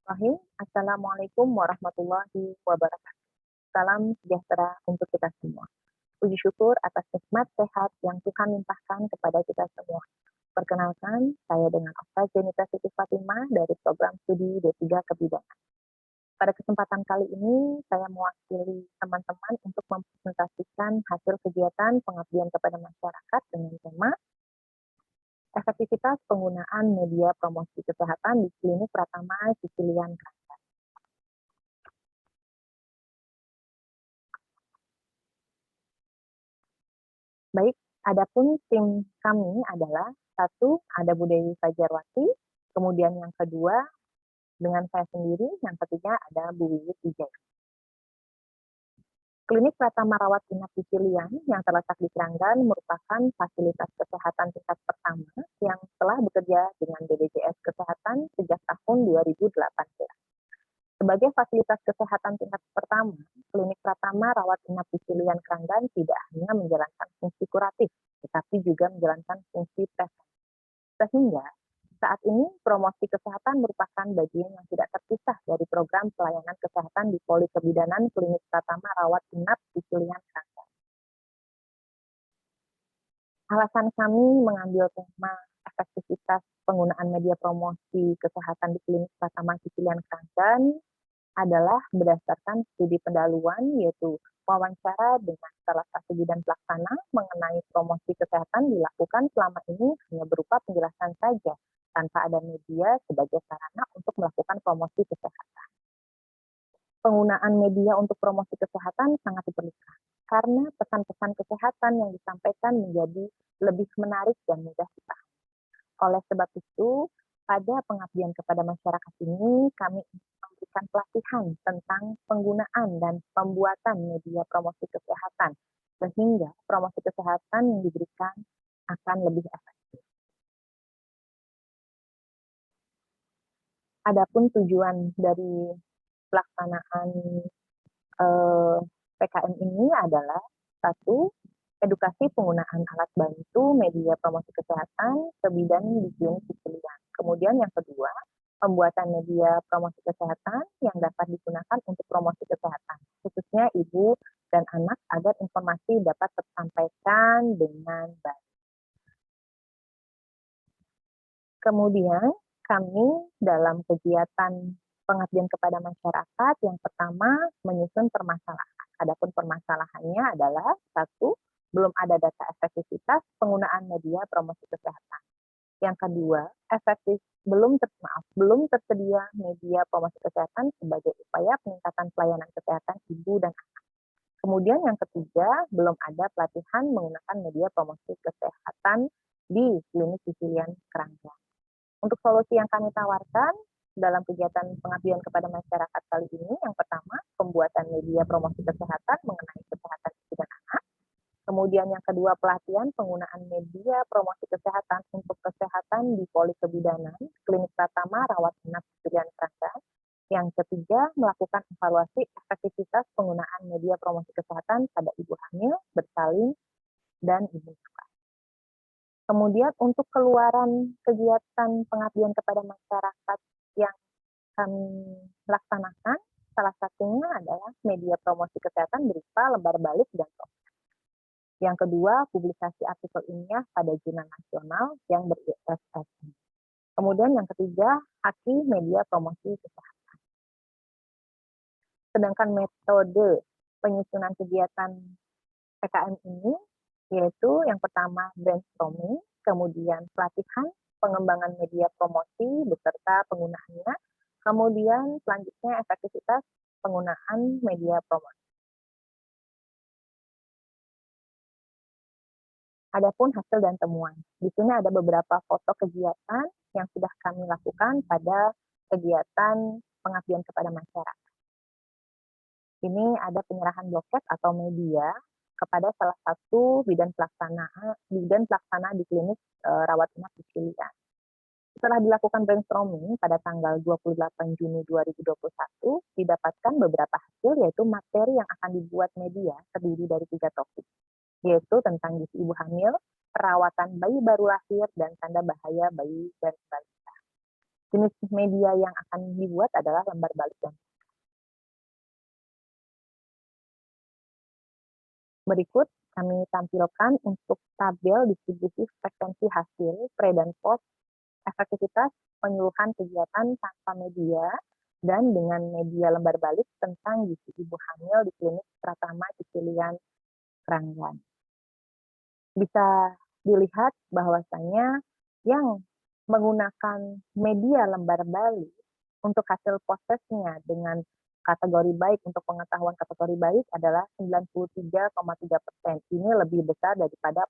Assalamualaikum warahmatullahi wabarakatuh. Salam sejahtera untuk kita semua. Puji syukur atas nikmat sehat yang Tuhan limpahkan kepada kita semua. Perkenalkan, saya dengan Okta Jenita Siti Fatimah dari program studi D3 Kebidanan. Pada kesempatan kali ini, saya mewakili teman-teman untuk mempresentasikan hasil kegiatan pengabdian kepada masyarakat dengan tema efektivitas penggunaan media promosi kesehatan di Klinik Pratama Sicilian Kanker. Baik, adapun tim kami adalah satu, ada Bu Dewi Fajarwati, kemudian yang kedua dengan saya sendiri, yang ketiga ada Bu Wiwit Wijaya. Klinik Pratama Rawat Inap Sicilian yang terletak di Keranggan merupakan fasilitas kesehatan tingkat pertama yang telah bekerja dengan BPJS Kesehatan sejak tahun 2018. Sebagai fasilitas kesehatan tingkat pertama, Klinik Pratama Rawat Inap Sicilian Keranggan tidak hanya menjalankan fungsi kuratif, tetapi juga menjalankan fungsi preventif. Sehingga saat ini promosi kesehatan merupakan bagian yang tidak terpisah dari program pelayanan kesehatan di Poli Kebidanan Klinik Pratama Rawat Inap Sicilian Keranggan. Alasan kami mengambil tema efektivitas penggunaan media promosi kesehatan di Klinik Pratama Sicilian Keranggan adalah berdasarkan studi pendahuluan, yaitu wawancara dengan salah satu bidan pelaksana mengenai promosi kesehatan dilakukan selama ini hanya berupa penjelasan saja, tanpa ada media sebagai sarana untuk melakukan promosi kesehatan. Penggunaan media untuk promosi kesehatan sangat diperlukan, karena pesan-pesan kesehatan yang disampaikan menjadi lebih menarik dan mudah dipahami. Oleh sebab itu, pada pengabdian kepada masyarakat ini, kami memberikan pelatihan tentang penggunaan dan pembuatan media promosi kesehatan, sehingga promosi kesehatan yang diberikan akan lebih efektif. Adapun tujuan dari pelaksanaan PKM ini adalah satu, edukasi penggunaan alat bantu media promosi kesehatan ke bidan di klinik Sicilian. Kemudian yang kedua, pembuatan media promosi kesehatan yang dapat digunakan untuk promosi kesehatan, khususnya ibu dan anak agar informasi dapat tersampaikan dengan baik. Kemudian kami dalam kegiatan pengabdian kepada masyarakat yang pertama menyusun permasalahan. Adapun permasalahannya adalah satu, belum ada data efektivitas penggunaan media promosi kesehatan. Yang kedua, belum tersedia media promosi kesehatan sebagai upaya peningkatan pelayanan kesehatan ibu dan anak. Kemudian yang ketiga, belum ada pelatihan menggunakan media promosi kesehatan di Klinik Sicilian Keranggan. Untuk solusi yang kami tawarkan dalam kegiatan pengabdian kepada masyarakat kali ini, yang pertama, pembuatan media promosi kesehatan mengenai kesehatan ibu dan anak. Kemudian yang kedua, pelatihan penggunaan media promosi kesehatan untuk kesehatan di Poli Kebidanan, Klinik Pratama Rawat Inap Sicilian Keranggan. Yang ketiga, melakukan evaluasi efektivitas penggunaan media promosi kesehatan pada ibu hamil, bersalin, dan ibu suka. Kemudian untuk keluaran kegiatan pengabdian kepada masyarakat yang kami laksanakan, salah satunya adalah media promosi kesehatan berupa lembar balik dan poster. Yang kedua, publikasi artikel ilmiah pada jurnal nasional yang ber-ISSN. Kemudian yang ketiga, haki media promosi kesehatan. Sedangkan metode penyusunan kegiatan PKM ini yaitu yang pertama brainstorming, kemudian pelatihan, pengembangan media promosi beserta penggunaannya, kemudian selanjutnya efektivitas penggunaan media promosi. Adapun hasil dan temuan. Di sini ada beberapa foto kegiatan yang sudah kami lakukan pada kegiatan pengabdian kepada masyarakat. Ini ada penyerahan bloket atau media kepada salah satu bidan pelaksana di klinik rawat inap Sicilian. Setelah dilakukan brainstorming pada tanggal 28 Juni 2021, didapatkan beberapa hasil, yaitu materi yang akan dibuat media terdiri dari 3 topik, yaitu tentang gizi ibu hamil, perawatan bayi baru lahir, dan tanda bahaya bayi dan balita. Jenis media yang akan dibuat adalah lembar balik dan berikut kami tampilkan untuk tabel distribusi frekuensi hasil pre dan post efektivitas penyuluhan kegiatan tanpa media dan dengan media lembar balik tentang gizi ibu hamil di klinik Pratama Cicilian Keranggan. Bisa dilihat bahwasanya yang menggunakan media lembar balik untuk hasil prosesnya dengan kategori baik untuk pengetahuan kategori baik adalah 93,3%. Ini lebih besar daripada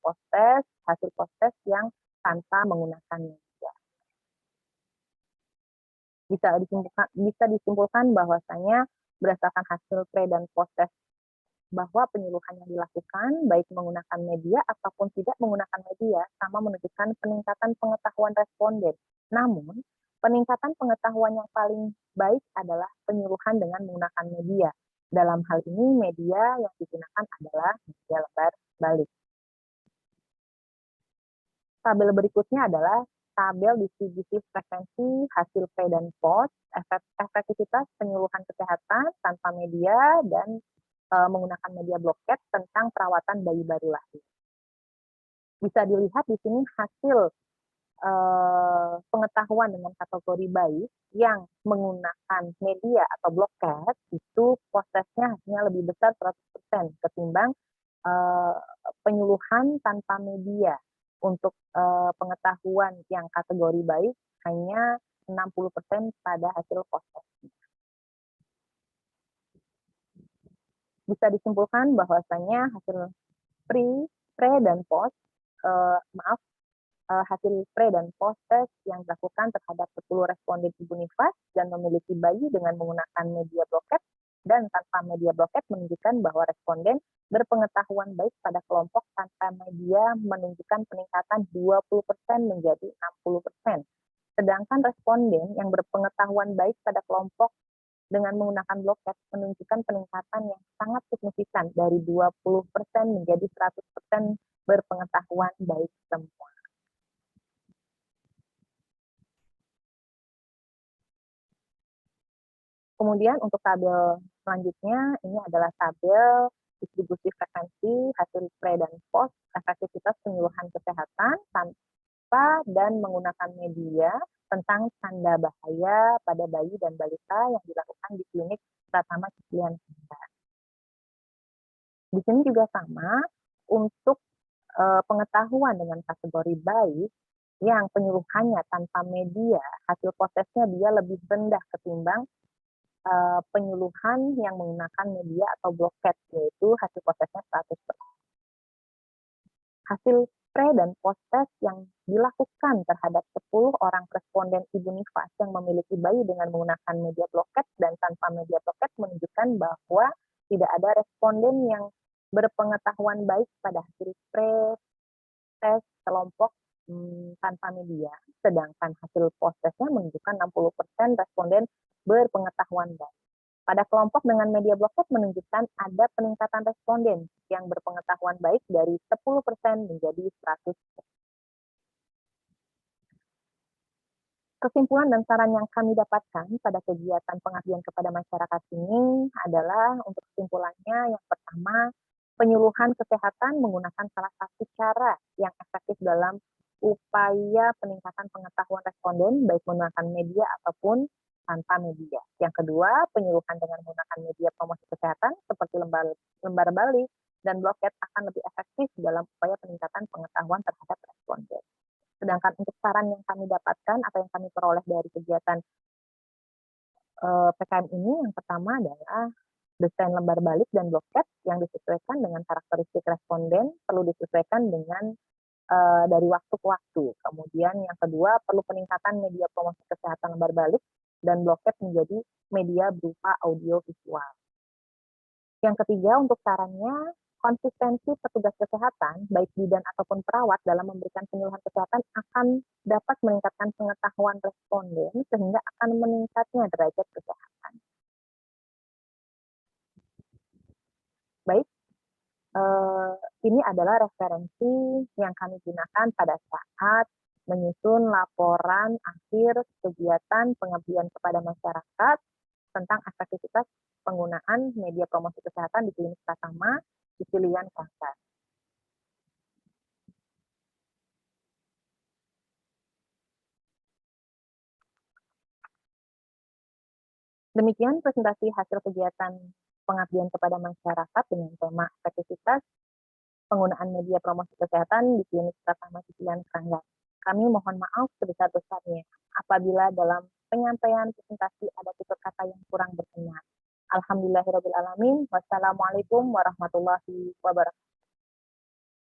hasil proses yang tanpa menggunakan media. Bisa disimpulkan bahwasanya berdasarkan hasil pre dan post test bahwa penyuluhan yang dilakukan baik menggunakan media ataupun tidak menggunakan media sama menunjukkan peningkatan pengetahuan responden. Namun, peningkatan pengetahuan yang paling baik adalah penyuluhan dengan menggunakan media. Dalam hal ini, media yang digunakan adalah media lembar balik. Tabel berikutnya adalah tabel distribusi frekuensi hasil pre dan post, efektivitas penyuluhan kesehatan tanpa media, dan menggunakan media bloket tentang perawatan bayi baru lahir. Bisa dilihat di sini hasil pengetahuan dengan kategori bayi yang menggunakan media atau bloket itu prosesnya hasilnya lebih besar 100% ketimbang penyuluhan tanpa media. Untuk pengetahuan yang kategori baik hanya 60% pada hasil prosesnya. Bisa disimpulkan bahwasanya hasil pre dan post hasil pre dan post test yang dilakukan terhadap 10 responden ibu nifas dan memiliki bayi dengan menggunakan media bloket dan tanpa media bloket menunjukkan bahwa responden berpengetahuan baik pada kelompok tanpa media menunjukkan peningkatan 20% menjadi 60%. Sedangkan responden yang berpengetahuan baik pada kelompok dengan menggunakan bloket menunjukkan peningkatan yang sangat signifikan dari 20% menjadi 100% berpengetahuan baik semua. Kemudian untuk tabel selanjutnya, ini adalah tabel distribusi frekuensi hasil pre dan post efektivitas penyuluhan kesehatan tanpa dan menggunakan media tentang tanda bahaya pada bayi dan balita yang dilakukan di klinik Pratama Cicilian Keranggan. Di sini juga sama untuk pengetahuan dengan kategori baik yang penyuluhannya tanpa media, hasil prosesnya dia lebih rendah ketimbang penyuluhan yang menggunakan media atau bloket, yaitu hasil prosesnya 100%. Hasil pre dan post test yang dilakukan terhadap 10 orang responden ibu nifas yang memiliki bayi dengan menggunakan media bloket dan tanpa media bloket menunjukkan bahwa tidak ada responden yang berpengetahuan baik pada hasil pre tes kelompok tanpa media, sedangkan hasil post testnya menunjukkan 60% responden berpengetahuan baik. Pada kelompok dengan media bloket menunjukkan ada peningkatan responden yang berpengetahuan baik dari 10% menjadi 100%. Kesimpulan dan saran yang kami dapatkan pada kegiatan pengabdian kepada masyarakat ini adalah untuk kesimpulannya yang pertama, penyuluhan kesehatan menggunakan salah satu cara yang efektif dalam upaya peningkatan pengetahuan responden baik menggunakan media ataupun tanpa media. Yang kedua, penyuluhan dengan menggunakan media promosi kesehatan seperti lembar balik dan bloket akan lebih efektif dalam upaya peningkatan pengetahuan terhadap responden. Sedangkan untuk saran yang kami dapatkan atau yang kami peroleh dari kegiatan PKM ini, yang pertama adalah desain lembar balik dan bloket yang disesuaikan dengan karakteristik responden perlu disesuaikan dengan dari waktu ke waktu. Kemudian yang kedua, perlu peningkatan media promosi kesehatan lembar balik dan bloket menjadi media berupa audio visual. Yang ketiga, untuk sarannya, konsistensi petugas kesehatan, baik bidan ataupun perawat dalam memberikan penyuluhan kesehatan akan dapat meningkatkan pengetahuan responden sehingga akan meningkatnya derajat kesehatan. Baik, ini adalah referensi yang kami gunakan pada saat menyusun laporan akhir kegiatan pengabdian kepada masyarakat tentang efektivitas penggunaan media promosi kesehatan di klinik Pratama di Pilihan Kanker. Demikian presentasi hasil kegiatan pengabdian kepada masyarakat dengan tema efektivitas penggunaan media promosi kesehatan di klinik Pratama Pilihan Kanker. Kami mohon maaf sebesar-besarnya apabila dalam penyampaian presentasi ada tutur kata yang kurang berkenan. Alhamdulillahirabbil alamin. Wassalamualaikum warahmatullahi wabarakatuh.